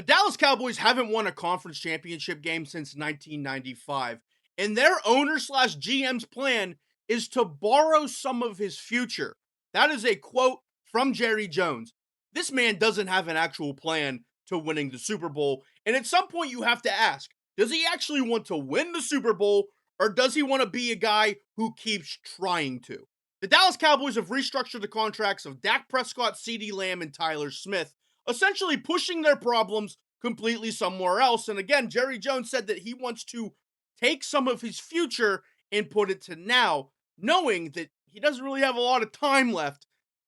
The Dallas Cowboys haven't won a conference championship game since 1995, and their owner slash GM's plan is to borrow some of his future. That is a quote from Jerry Jones. This man doesn't have an actual plan to winning the Super Bowl, and at some point you have to ask, does he actually want to win the Super Bowl, or does he want to be a guy who keeps trying to? The Dallas Cowboys have restructured the contracts of Dak Prescott, CeeDee Lamb, and Tyler Smith, essentially pushing their problems completely somewhere else. And again, Jerry Jones said that he wants to take some of his future and put it to now, knowing that he doesn't really have a lot of time left.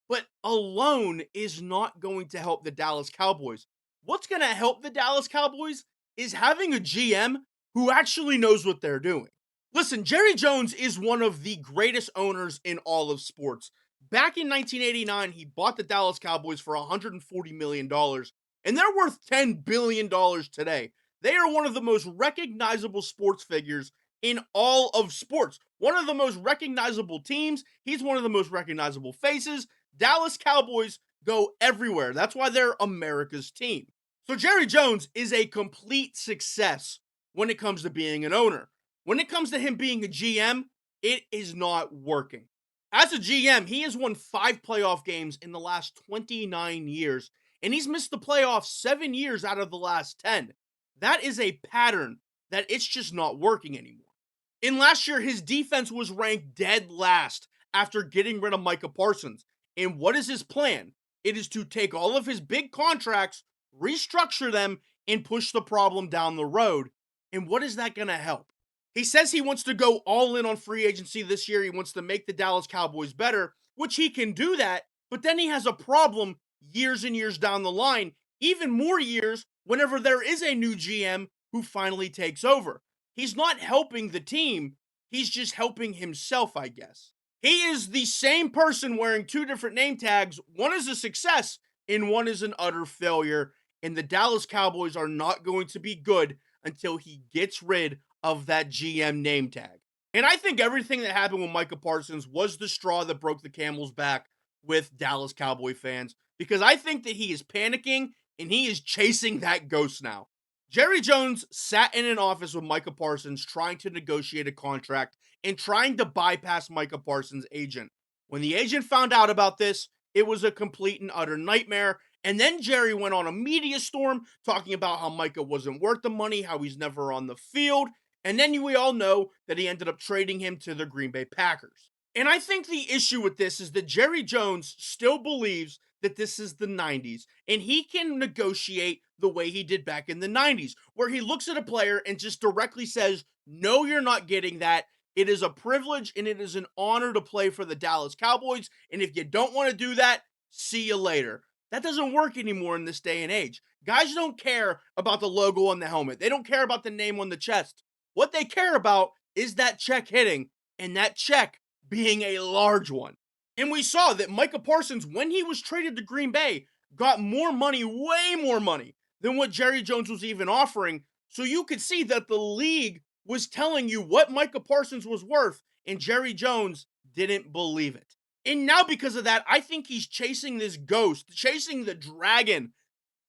But alone is not going to help the Dallas Cowboys. What's going to help the Dallas Cowboys is having a GM who actually knows what they're doing. Listen, Jerry Jones is one of the greatest owners in all of sports. Back in 1989, he bought the Dallas Cowboys for $140 million, and they're worth $10 billion today. They are one of the most recognizable sports figures in all of sports. One of the most recognizable teams. He's one of the most recognizable faces. Dallas Cowboys go everywhere. That's why they're America's team. So Jerry Jones is a complete success when it comes to being an owner. When it comes to him being a GM, it is not working. As a GM, he has won 5 playoff games in the last 29 years, and he's missed the playoffs 7 years out of the last 10. That is a pattern that it's just not working anymore. In last year, his defense was ranked dead last after getting rid of Micah Parsons. And what is his plan? It is to take all of his big contracts, restructure them, and push the problem down the road. And what is that going to help? He says he wants to go all in on free agency this year. He wants to make the Dallas Cowboys better, which he can do that. But then he has a problem years and years down the line, even more years whenever there is a new GM who finally takes over. He's not helping the team. He's just helping himself, I guess. He is the same person wearing 2 different name tags. One is a success and one is an utter failure. And the Dallas Cowboys are not going to be good until he gets rid of that GM name tag. And I think everything that happened with Micah Parsons was the straw that broke the camel's back with Dallas Cowboy fans, because I think that he is panicking and he is chasing that ghost now. Jerry Jones sat in an office with Micah Parsons trying to negotiate a contract and trying to bypass Micah Parsons' agent. When the agent found out about this, it was a complete and utter nightmare. And then Jerry went on a media storm talking about how Micah wasn't worth the money, how he's never on the field. And then we all know that he ended up trading him to the Green Bay Packers. And I think the issue with this is that Jerry Jones still believes that this is the 90s, and he can negotiate the way he did back in the 90s, where he looks at a player and just directly says, no, you're not getting that. It is a privilege and it is an honor to play for the Dallas Cowboys, and if you don't want to do that, see you later. That doesn't work anymore in this day and age. Guys don't care about the logo on the helmet. They don't care about the name on the chest. What they care about is that check hitting, and that check being a large one. And we saw that Micah Parsons, when he was traded to Green Bay, got more money, way more money, than what Jerry Jones was even offering. So you could see that the league was telling you what Micah Parsons was worth, and Jerry Jones didn't believe it. And now because of that, I think he's chasing this ghost, chasing the dragon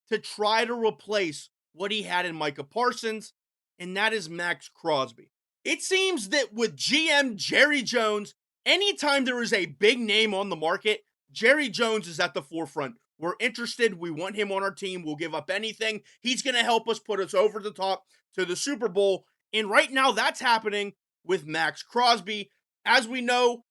to try to replace what he had in Micah Parsons, and that is Max Crosby. It seems that with GM Jerry Jones, anytime there is a big name on the market, Jerry Jones is at the forefront. We're interested. We want him on our team. We'll give up anything. He's going to help us put us over the top to the Super Bowl. And right now that's happening with Max Crosby. As we know,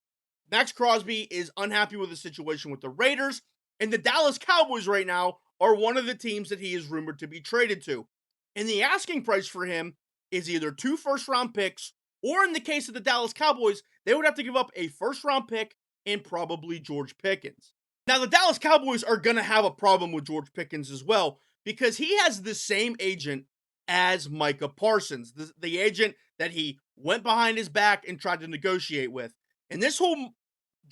Max Crosby is unhappy with the situation with the Raiders, and the Dallas Cowboys right now are one of the teams that he is rumored to be traded to. And the asking price for him is either 2 first-round picks, or in the case of the Dallas Cowboys, they would have to give up a first-round pick and probably George Pickens. Now, the Dallas Cowboys are going to have a problem with George Pickens as well, because he has the same agent as Micah Parsons, the agent that he went behind his back and tried to negotiate with. And this whole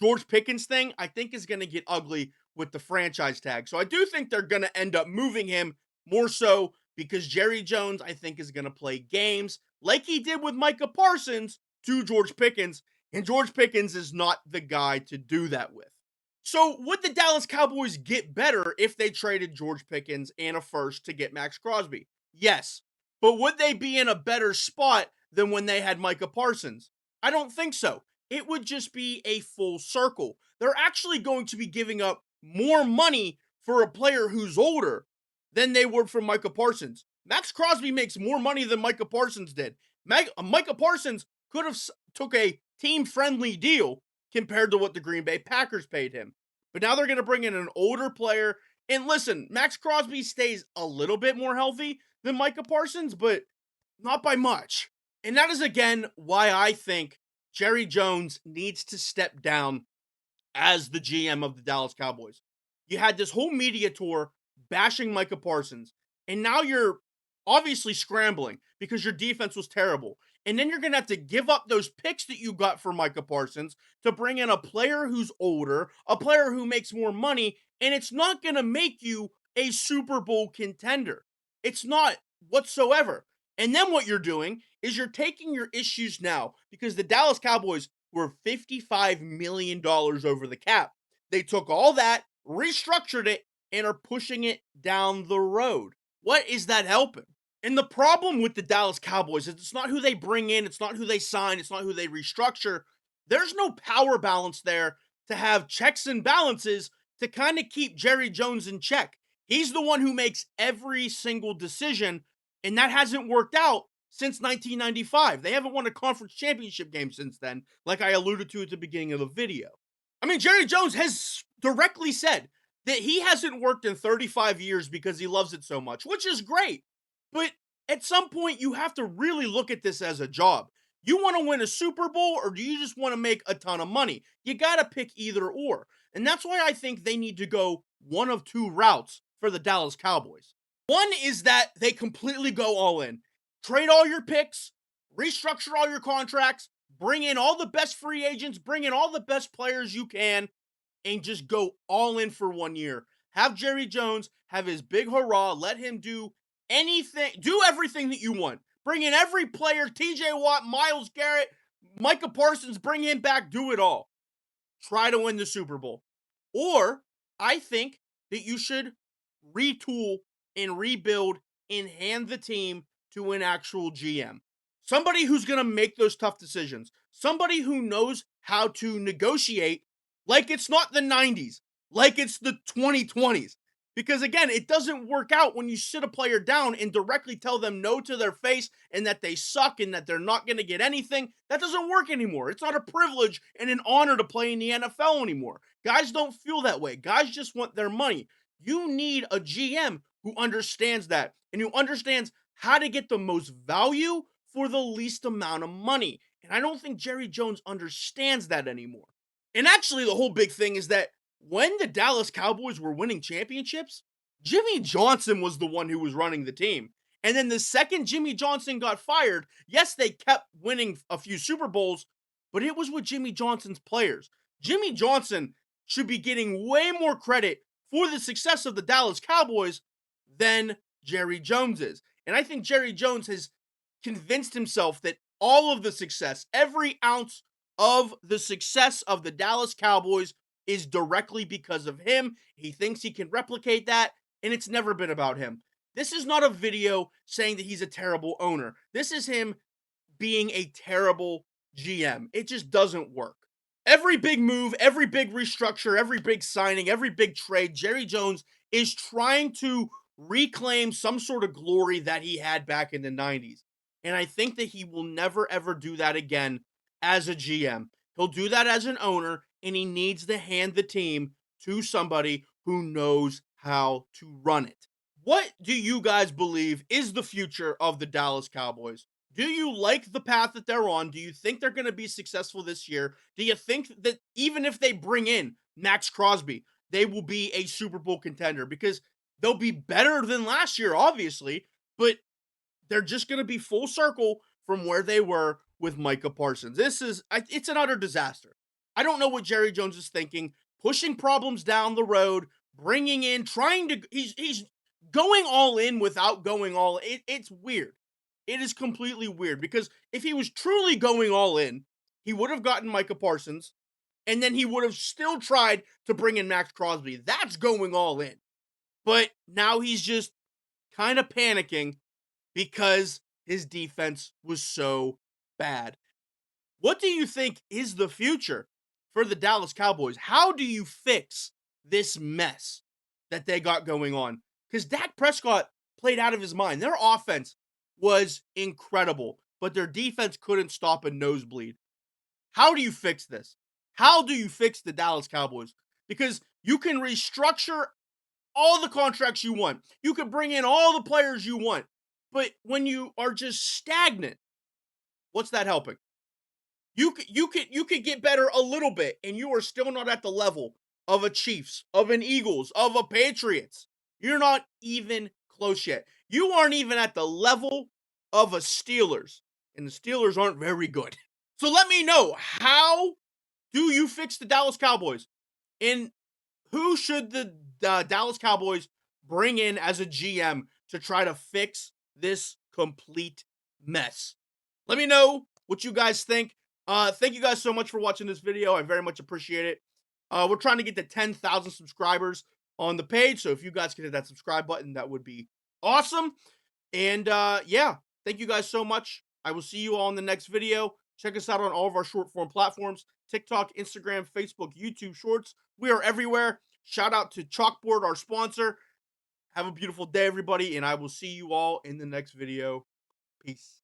George Pickens thing, I think, is going to get ugly with the franchise tag. So I do think they're going to end up moving him more so because Jerry Jones, I think, is going to play games like he did with Micah Parsons to George Pickens, and George Pickens is not the guy to do that with. So, would the Dallas Cowboys get better if they traded George Pickens and a first to get Max Crosby? Yes. But would they be in a better spot than when they had Micah Parsons? I don't think so. It would just be a full circle. They're actually going to be giving up more money for a player who's older than they would for Micah Parsons. Max Crosby makes more money than Micah Parsons did. Micah Parsons could have took a team-friendly deal compared to what the Green Bay Packers paid him. But now they're going to bring in an older player. And listen, Max Crosby stays a little bit more healthy than Micah Parsons, but not by much. And that is, again, why I think Jerry Jones needs to step down as the GM of the Dallas Cowboys. You had this whole media tour bashing Micah Parsons, and now you're obviously scrambling because your defense was terrible. And then you're going to have to give up those picks that you got for Micah Parsons to bring in a player who's older, a player who makes more money, and it's not going to make you a Super Bowl contender. It's not whatsoever. And then what you're doing is you're taking your issues now because the Dallas Cowboys were $55 million over the cap. They took all that, restructured it, and are pushing it down the road. What is that helping? And the problem with the Dallas Cowboys is it's not who they bring in, it's not who they sign, it's not who they restructure. There's no power balance there to have checks and balances to kind of keep Jerry Jones in check. He's the one who makes every single decision, and that hasn't worked out since 1995. They haven't won a conference championship game since then, like I alluded to at the beginning of the video. I mean, Jerry Jones has directly said that he hasn't worked in 35 years because he loves it so much, which is great. But at some point, you have to really look at this as a job. You want to win a Super Bowl or do you just want to make a ton of money? You got to pick either or. And that's why I think they need to go one of two routes for the Dallas Cowboys. One is that they completely go all in, trade all your picks, restructure all your contracts, bring in all the best free agents, bring in all the best players you can, and just go all in for 1 year. Have Jerry Jones have his big hurrah, let him do anything, do everything that you want. Bring in every player, TJ Watt, Myles Garrett, Micah Parsons, bring him back, do it all. Try to win the Super Bowl. Or I think that you should retool and rebuild and hand the team to an actual GM. Somebody who's going to make those tough decisions. Somebody who knows how to negotiate like it's not the 90s, like it's the 2020s. Because again, it doesn't work out when you sit a player down and directly tell them no to their face and that they suck and that they're not going to get anything. That doesn't work anymore. It's not a privilege and an honor to play in the NFL anymore. Guys don't feel that way. Guys just want their money. You need a GM who understands that and who understands how to get the most value for the least amount of money. And I don't think Jerry Jones understands that anymore. And actually, the whole big thing is that when the Dallas Cowboys were winning championships, Jimmy Johnson was the one who was running the team. And then the second Jimmy Johnson got fired, yes, they kept winning a few Super Bowls, but it was with Jimmy Johnson's players. Jimmy Johnson should be getting way more credit for the success of the Dallas Cowboys than Jerry Jones is. And I think Jerry Jones has convinced himself that all of the success, every ounce of the success of the Dallas Cowboys is directly because of him. He thinks he can replicate that, and it's never been about him. This is not a video saying that he's a terrible owner. This is him being a terrible GM. It just doesn't work. Every big move, every big restructure, every big signing, every big trade, Jerry Jones is trying to reclaim some sort of glory that he had back in the 90s. And I think that he will never, ever do that again as a GM. He'll do that as an owner, and he needs to hand the team to somebody who knows how to run it. What do you guys believe is the future of the Dallas Cowboys? Do you like the path that they're on? Do you think they're going to be successful this year? Do you think that even if they bring in Max Crosby, they will be a Super Bowl contender? Because they'll be better than last year, obviously, but they're just going to be full circle from where they were with Micah Parsons. It's an utter disaster. I don't know what Jerry Jones is thinking, pushing problems down the road, bringing in, he's going all in without going all in. It's weird. It is completely weird because if he was truly going all in, he would have gotten Micah Parsons and then he would have still tried to bring in Max Crosby. That's going all in. But now he's just kind of panicking because his defense was so bad. What do you think is the future for the Dallas Cowboys? How do you fix this mess that they got going on? Because Dak Prescott played out of his mind. Their offense was incredible, but their defense couldn't stop a nosebleed. How do you fix this? How do you fix the Dallas Cowboys? Because you can restructure all the contracts you want. You can bring in all the players you want. But when you are just stagnant, what's that helping? You could get better a little bit, and you are still not at the level of a Chiefs, of an Eagles, of a Patriots. You're not even close yet. You aren't even at the level of a Steelers, and the Steelers aren't very good. So let me know, how do you fix the Dallas Cowboys? And who should the Dallas Cowboys bring in as a GM to try to fix this complete mess? Let me know what you guys think. Thank you guys so much for watching this video. I very much appreciate it. We're trying to get to 10,000 subscribers on the page, so if you guys can hit that subscribe button, that would be awesome. And yeah, thank you guys so much. I will see you all in the next video. Check us out on all of our short form platforms: TikTok, Instagram, Facebook, YouTube Shorts. We are everywhere. Shout out to Chalkboard, our sponsor. Have a beautiful day, everybody, and I will see you all in the next video. Peace.